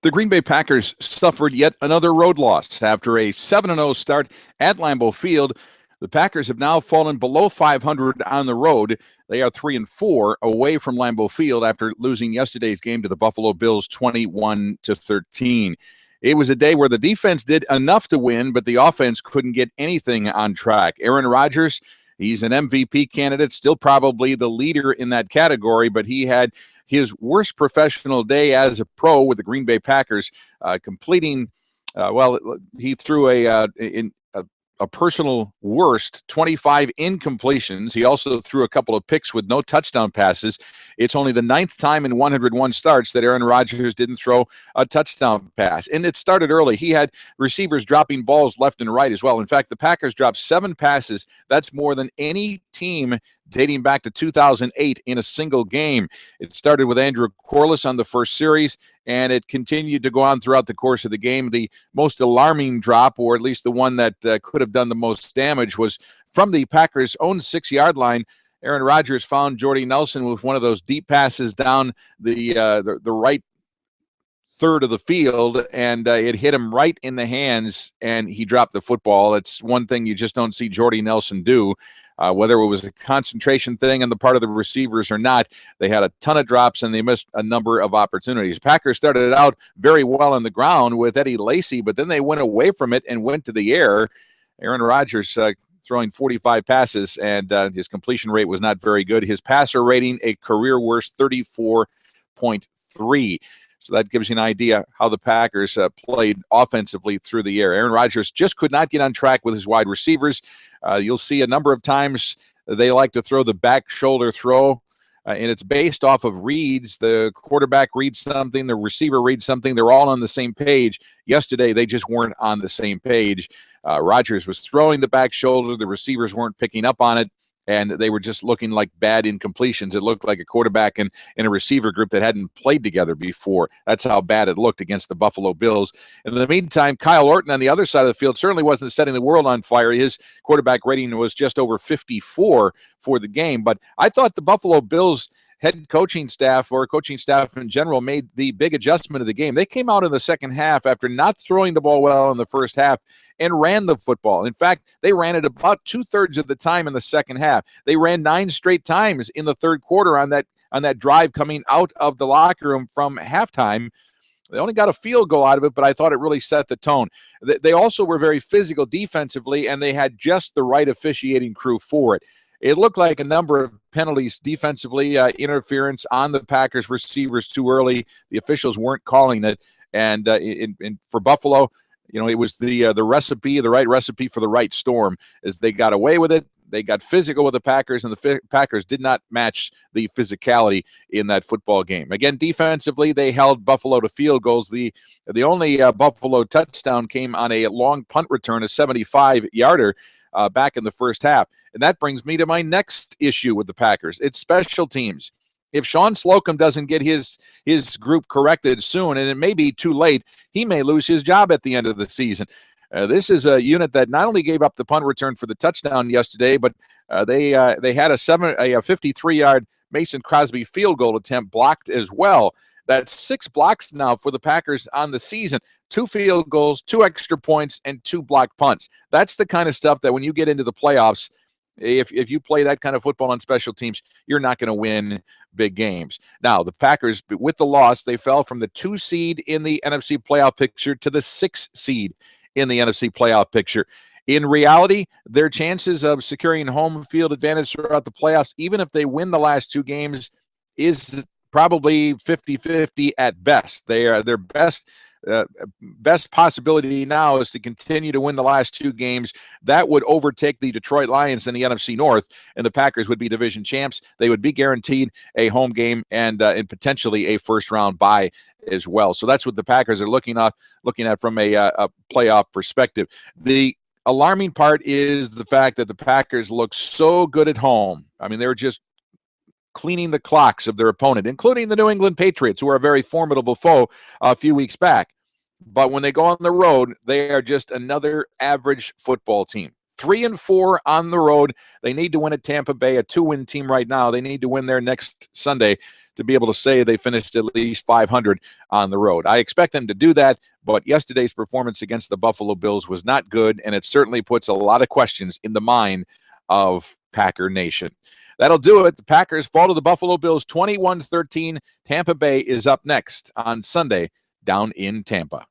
The Green Bay Packers suffered yet another road loss after a 7-0 start at Lambeau Field. The Packers have now fallen below 500 on the road. They are 3-4 away from Lambeau Field after losing yesterday's game to the Buffalo Bills 21-13. It was a day where the defense did enough to win, but the offense couldn't get anything on track. Aaron Rodgers, he's an MVP candidate, still probably the leader in that category, but he had his worst professional day as a pro with the Green Bay Packers, completing, he threw a personal worst 25 incompletions. He also threw a couple of picks with no touchdown passes. It's only the 9th time in 101 starts that Aaron Rodgers didn't throw a touchdown pass. And it started early. He had receivers dropping balls left and right as well. In fact, the Packers dropped 7 passes. That's more than any team dating back to 2008 in a single game. It started with Andrew Corliss on the first series, and it continued to go on throughout the course of the game. The most alarming drop, or at least the one that could have done the most damage, was from the Packers' own 6-yard line. Aaron Rodgers found Jordy Nelson with one of those deep passes down the right third of the field, and it hit him right in the hands, and he dropped the football. It's one thing you just don't see Jordy Nelson do. Whether it was a concentration thing on the part of the receivers or not, they had a ton of drops and they missed a number of opportunities. Packers started out very well on the ground with Eddie Lacy, but then they went away from it and went to the air. Aaron Rodgers throwing 45 passes, and his completion rate was not very good. His passer rating, a career worst 34.3. So that gives you an idea how the Packers played offensively through the air. Aaron Rodgers just could not get on track with his wide receivers. You'll see a number of times they like to throw the back shoulder throw, and it's based off of reads. The quarterback reads something, the receiver reads something. They're all on the same page. Yesterday, they just weren't on the same page. Rodgers was throwing the back shoulder. The receivers weren't picking up on it, and they were just looking like bad incompletions. It looked like a quarterback and a receiver group that hadn't played together before. That's how bad it looked against the Buffalo Bills. In the meantime, Kyle Orton on the other side of the field certainly wasn't setting the world on fire. His quarterback rating was just over 54 for the game. But I thought the Buffalo Bills head coaching staff, or coaching staff in general, made the big adjustment of the game. They came out in the second half after not throwing the ball well in the first half and ran the football. In fact, they ran it about 2/3 of the time in the second half. They ran 9 straight times in the third quarter on that drive coming out of the locker room from halftime. They only got a field goal out of it, but I thought it really set the tone. They also were very physical defensively, and they had just the right officiating crew for it. It looked like a number of penalties defensively, interference on the Packers receivers too early. The officials weren't calling it. And for Buffalo, it was the recipe, the right recipe for the right storm, as they got away with it. They got physical with the Packers, and the Packers did not match the physicality in that football game. Again, defensively, they held Buffalo to field goals. The only Buffalo touchdown came on a long punt return, a 75-yarder. Back in the first half. And that brings me to my next issue with the Packers. It's special teams. If Sean Slocum doesn't get his group corrected soon, and it may be too late, he may lose his job at the end of the season. This is a unit that not only gave up the punt return for the touchdown yesterday, but they had a 53-yard Mason Crosby field goal attempt blocked as well. That's 6 blocks now for the Packers on the season. 2 field goals, 2 extra points, and 2 blocked punts. That's the kind of stuff that when you get into the playoffs, if you play that kind of football on special teams, you're not going to win big games. Now, the Packers, with the loss, they fell from the 2 seed in the NFC playoff picture to the 6 seed in the NFC playoff picture. In reality, their chances of securing home field advantage throughout the playoffs, even if they win the last 2 games, is probably 50-50 at best. Their best possibility now is to continue to win the last 2 games. That would overtake the Detroit Lions in the NFC North, and the Packers would be division champs. They would be guaranteed a home game and potentially a first-round bye as well. So that's what the Packers are looking at from a playoff perspective. The alarming part is the fact that the Packers look so good at home. I mean, they're just cleaning the clocks of their opponent, including the New England Patriots, who are a very formidable foe a few weeks back. But when they go on the road, they are just another average football team. 3-4 on the road. They need to win at Tampa Bay, a 2-win team right now. They need to win there next Sunday to be able to say they finished at least 500 on the road. I expect them to do that, but yesterday's performance against the Buffalo Bills was not good, and it certainly puts a lot of questions in the mind of Packer Nation. That'll do it. The Packers fall to the Buffalo Bills 21-13. Tampa Bay is up next on Sunday down in Tampa.